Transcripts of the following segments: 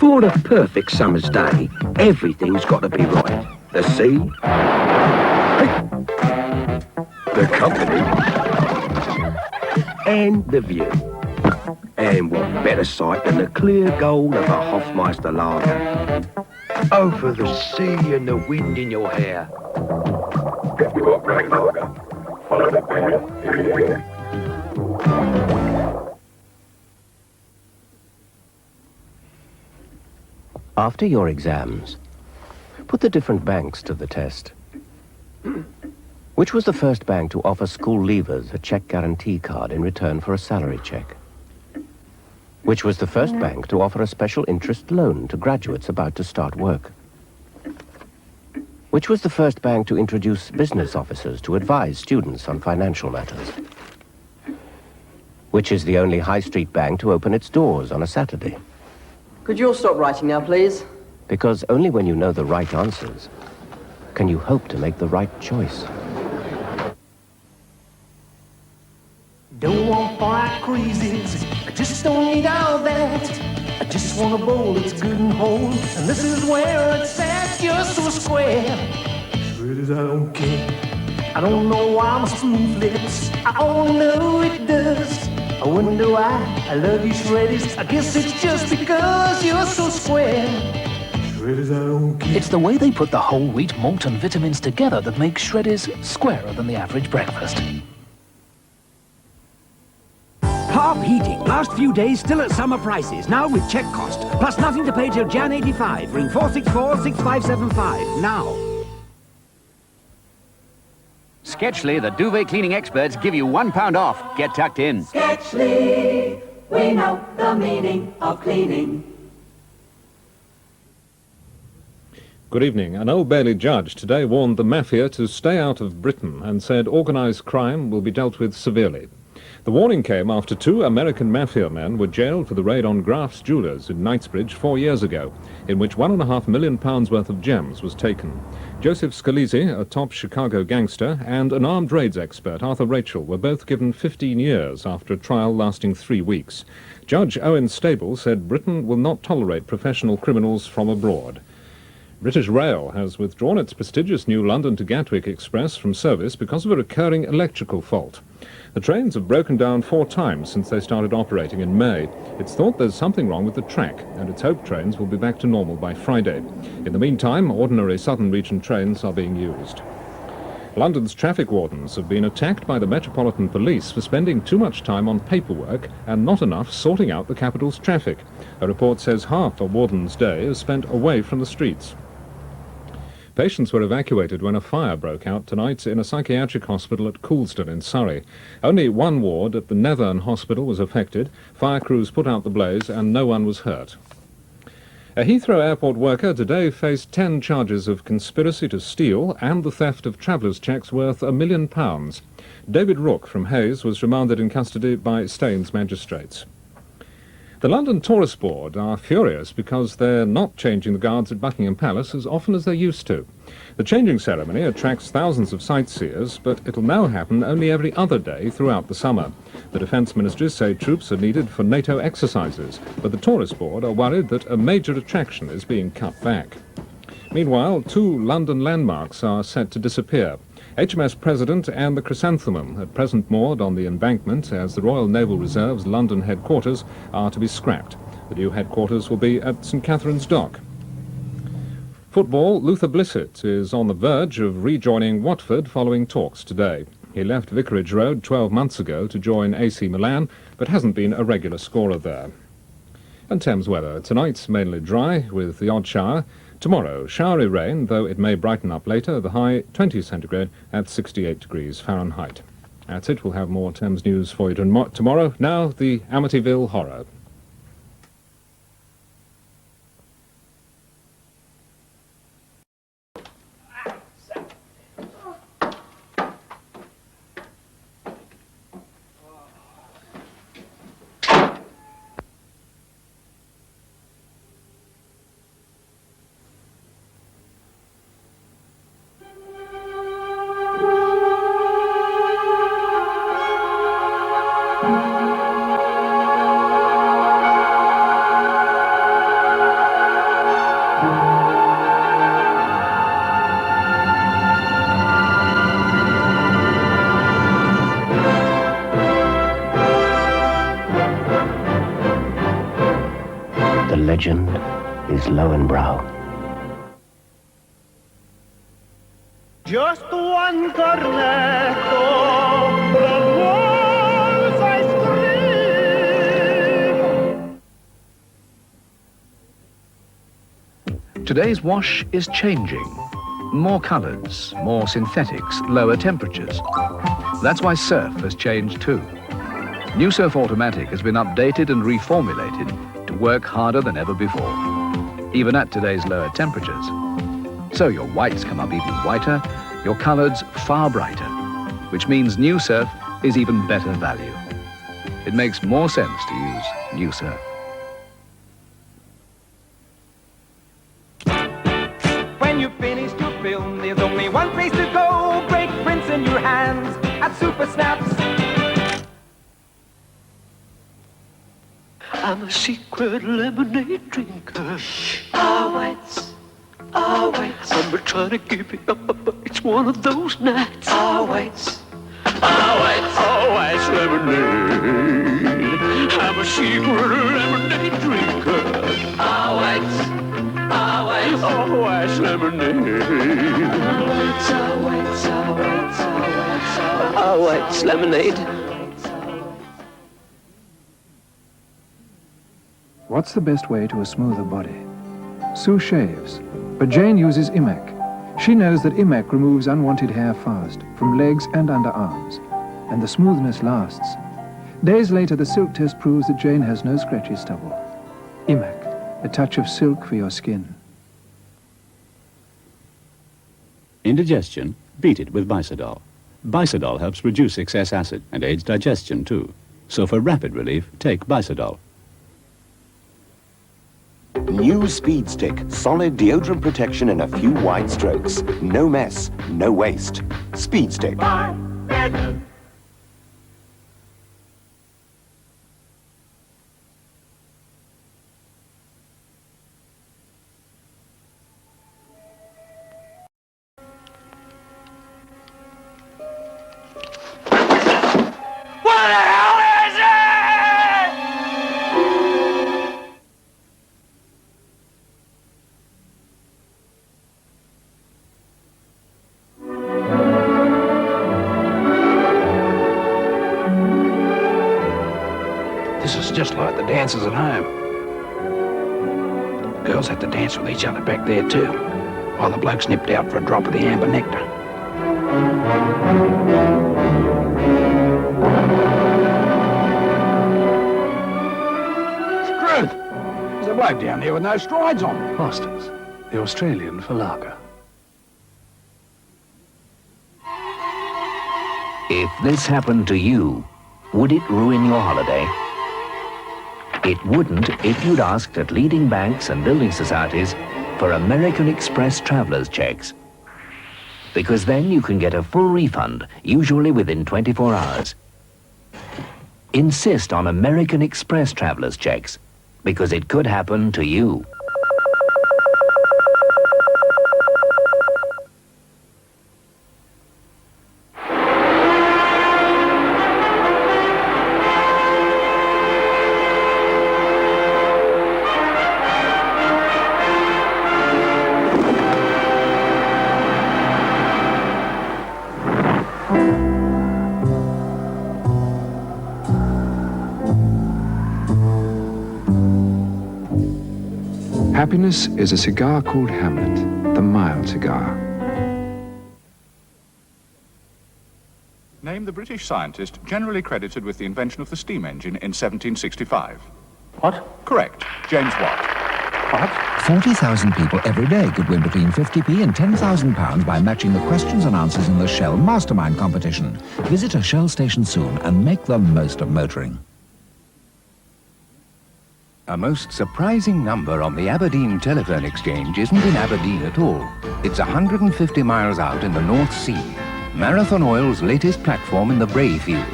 For a perfect summer's day, everything's got to be right. The sea, the company, and the view. And what better sight than the clear gold of a Hofmeister lager? Over the sea and the wind in your hair. Get you a great lager. Follow the bear. Here. After your exams, put the different banks to the test. Which was the first bank to offer school leavers a check guarantee card in return for a salary check? Which was the first bank to offer a special interest loan to graduates about to start work? Which was the first bank to introduce business officers to advise students on financial matters? Which is the only high street bank to open its doors on a Saturday? Could you all stop writing now, please? Because only when you know the right answers can you hope to make the right choice. Don't want fire crazies, I just don't need all that. I just want a bowl that's good and whole, and this is where it's at, just so square. Shredders, I don't care. I don't know why my spoon flips, I only know it does. I wonder why I love you, Shredders. I guess it's just because you're so square. Shredders, I don't care. It's the way they put the whole wheat, malt and vitamins together that makes Shredders squarer than the average breakfast. Harp Heating. Last few days still at summer prices. Now with check cost. Plus nothing to pay till Jan 85. Ring 464-6575. Now. Sketchley, the duvet cleaning experts, give you £1 off. Get tucked in. Sketchley, we know the meaning of cleaning. Good evening. An Old Bailey judge today warned the mafia to stay out of Britain and said organised crime will be dealt with severely. The warning came after 2 American mafia men were jailed for the raid on Graf's Jewellers in Knightsbridge 4 years ago, in which £1.5 million worth of gems was taken. Joseph Scalise, a top Chicago gangster, and an armed raids expert, Arthur Rachel, were both given 15 years after a trial lasting 3 weeks. Judge Owen Stable said Britain will not tolerate professional criminals from abroad. British Rail has withdrawn its prestigious new London to Gatwick Express from service because of a recurring electrical fault. The trains have broken down 4 times since they started operating in May. It's thought there's something wrong with the track, and it's hoped trains will be back to normal by Friday. In the meantime, ordinary Southern Region trains are being used. London's traffic wardens have been attacked by the Metropolitan Police for spending too much time on paperwork and not enough sorting out the capital's traffic. A report says half a warden's day is spent away from the streets. Patients were evacuated when a fire broke out tonight in a psychiatric hospital at Coulsdon in Surrey. Only one ward at the Nevern Hospital was affected. Fire crews put out the blaze and no one was hurt. A Heathrow airport worker today faced 10 charges of conspiracy to steal and the theft of travellers' cheques worth £1 million. David Rook from Hayes was remanded in custody by Staines magistrates. The London Tourist Board are furious because they're not changing the guards at Buckingham Palace as often as they used to. The changing ceremony attracts thousands of sightseers, but it'll now happen only every other day throughout the summer. The Defence Ministries say troops are needed for NATO exercises, but the Tourist Board are worried that a major attraction is being cut back. Meanwhile, 2 London landmarks are set to disappear. HMS President and the Chrysanthemum, at present moored on the embankment as the Royal Naval Reserve's London headquarters, are to be scrapped. The new headquarters will be at St Catherine's Dock. Football, Luther Blissett is on the verge of rejoining Watford following talks today. He left Vicarage Road 12 months ago to join AC Milan, but hasn't been a regular scorer there. And Thames weather. Tonight's mainly dry, with the odd shower. Tomorrow, showery rain, though it may brighten up later, the high 20 centigrade at 68 degrees Fahrenheit. That's it. We'll have more Thames news for you tomorrow. Now, the Amityville Horror. legend is Lowenbrow. Just one cornetto, the walls I scream. Today's wash is changing. More colors, more synthetics, lower temperatures. That's why surf has changed too. New Surf Automatic has been updated and reformulated to work harder than ever before, even at today's lower temperatures. So your whites come up even whiter, your colors far brighter, which means New Surf is even better value. It makes more sense to use New Surf. When you finish your film, there's only one place to go. Great prints in your hands at Super Snaps. I'm a secret lemonade drinker. Whites. I'm trying to give it up, but it's one of those nights. Whites. Whites lemonade. I'm a secret lemonade drinker. Whites. Whites lemonade. Whites lemonade. What's the best way to a smoother body? Sue shaves, but Jane uses Imac. She knows that Imac removes unwanted hair fast, from legs and underarms, and the smoothness lasts. Days later, the silk test proves that Jane has no scratchy stubble. Imac, a touch of silk for your skin. Indigestion? Beat it with Bicidol. Bicidol helps reduce excess acid and aids digestion too. So for rapid relief, take Bicidol. New Speed Stick. Solid deodorant protection in a few wide strokes. No mess, no waste. Speed Stick. This is just like the dances at home. Girls had to dance with each other back there too, while the blokes nipped out for a drop of the amber nectar. Truth! There's a bloke down there with no strides on. Masters, the Australian for lager. If this happened to you, would it ruin your holiday? It wouldn't if you'd asked at leading banks and building societies for American Express travelers checks. Because then you can get a full refund, usually within 24 hours. Insist on American Express travelers checks, because it could happen to you. Happiness is a cigar called Hamlet, the mild cigar. Name the British scientist generally credited with the invention of the steam engine in 1765. What? Correct. James Watt. What? 40,000 people every day could win between 50p and £10,000 by matching the questions and answers in the Shell Mastermind competition. Visit a Shell station soon and make the most of motoring. A most surprising number on the Aberdeen Telephone Exchange isn't in Aberdeen at all. It's 150 miles out in the North Sea. Marathon Oil's latest platform in the Bray field.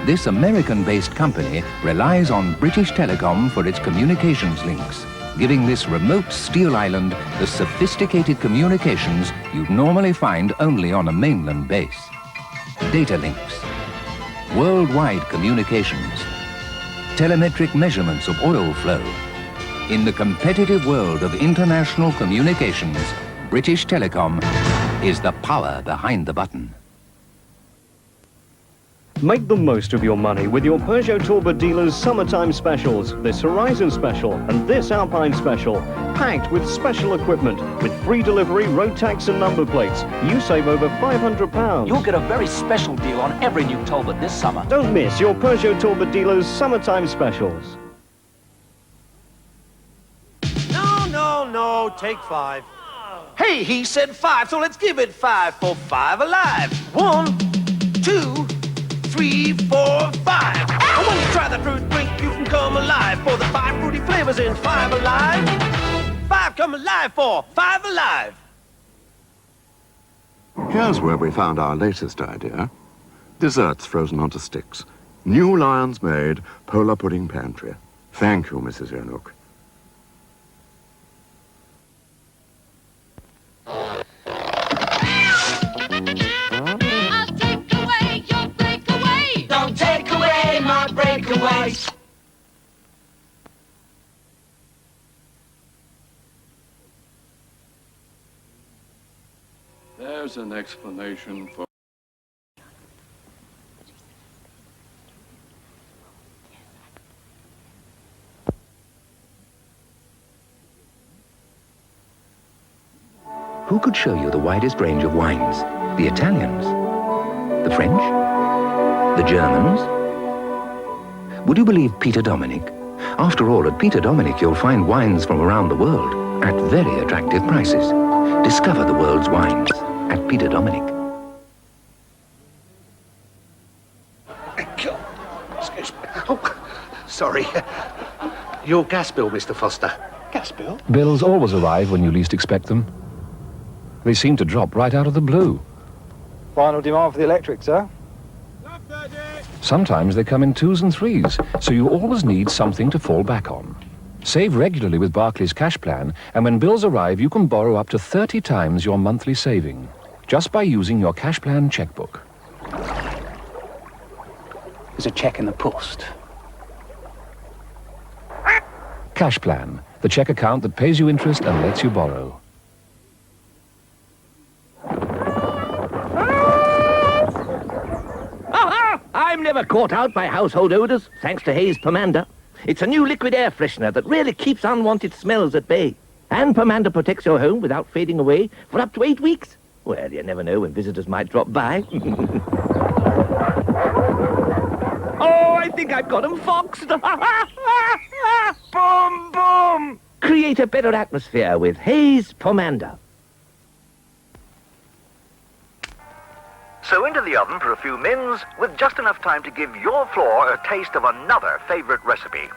This American-based company relies on British Telecom for its communications links, giving this remote steel island the sophisticated communications you'd normally find only on a mainland base. Data links, worldwide communications, telemetric measurements of oil flow, In the competitive world of international communications, British Telecom is the power behind the button. Make the most of your money with your Peugeot Talbot dealers' summertime specials. This Horizon special and this Alpine special. Packed with special equipment, with free delivery, road tax and number plates. You save over £500. You'll get a very special deal on every new Talbot this summer. Don't miss your Peugeot Talbot dealers' summertime specials. No, take 5. Hey, he said 5, so let's give it 5 for 5 Alive. 1, 2, 3, 4, 5. And when you try the fruit drink, you can come alive for the 5 fruity flavors in 5 Alive. 5 come alive for 5 Alive. Here's where we found our latest idea. Desserts frozen onto sticks. New Lion's Made Polar Pudding Pantry. Thank you, Mrs. Enoch. Don't take away my breakaway. There's an explanation for... Who could show you the widest range of wines? The Italians? The French? The Germans? Would you believe Peter Dominic? After all, at Peter Dominic you'll find wines from around the world at very attractive prices. Discover the world's wines at Peter Dominic. Excuse me. Oh, sorry. Your gas bill, Mr. Foster. Gas bill? Bills always arrive when you least expect them. They seem to drop right out of the blue. Final demand for the electric, sir. Sometimes they come in 2s and 3s, so you always need something to fall back on. Save regularly with Barclays Cash Plan, and when bills arrive, you can borrow up to 30 times your monthly saving, just by using your Cash Plan checkbook. There's a cheque in the post. Cash Plan, the check account that pays you interest and lets you borrow. I'm never caught out by household odours, thanks to Hayes Pomander. It's a new liquid air freshener that really keeps unwanted smells at bay. And Pomander protects your home without fading away for up to 8 weeks. Well, you never know when visitors might drop by. Oh, I think I've got 'em foxed. Boom, boom! Create a better atmosphere with Hayes Pomander. So into the oven for a few mins, with just enough time to give your floor a taste of another favourite recipe.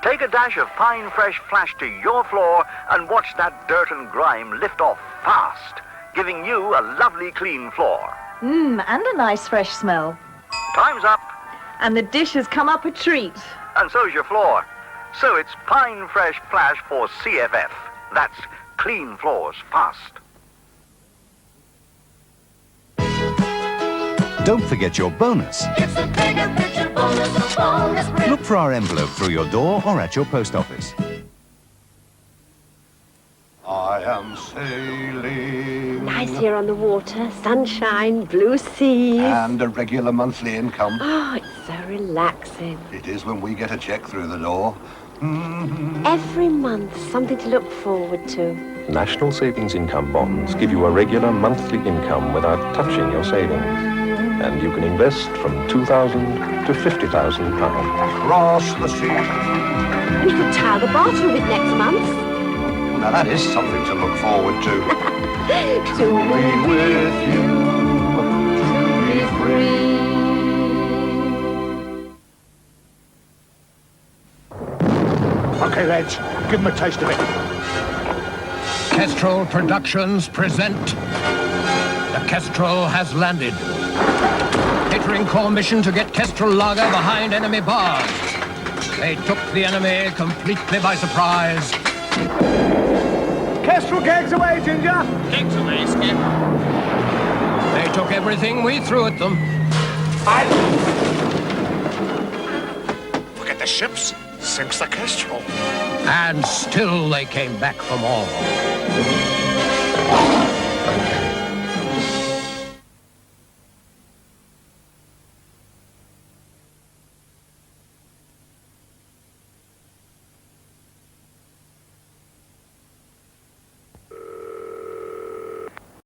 Take a dash of Pine Fresh Flash to your floor and watch that dirt and grime lift off fast, giving you a lovely clean floor. And a nice fresh smell. Time's up. And the dish has come up a treat. And so's your floor. So it's Pine Fresh Flash for CFF. That's clean floors fast. Don't forget your bonus. It's a bigger picture bonus, a bonus. Look for our envelope through your door or at your post office. I am sailing. Nice here on the water, sunshine, blue seas. And a regular monthly income. Oh, it's so relaxing. It is when we get a cheque through the door. Every month, something to look forward to. National Savings Income Bonds give you a regular monthly income without touching your savings. And you can invest from £2,000 to £50,000. Across the sea. And you could tile the bathroom with next month. Well, now that is something to look forward to. To be with you, to be free. Okay, Reg, give him a taste of it. Kestrel Productions present The Kestrel Has Landed. Catering Corps mission to get Kestrel Lager behind enemy bars. They took the enemy completely by surprise. Kestrel kegs away, Ginger! Kegs away, Skip. They took everything we threw at them. Look at the ships. Sinks the Kestrel. And still they came back for more.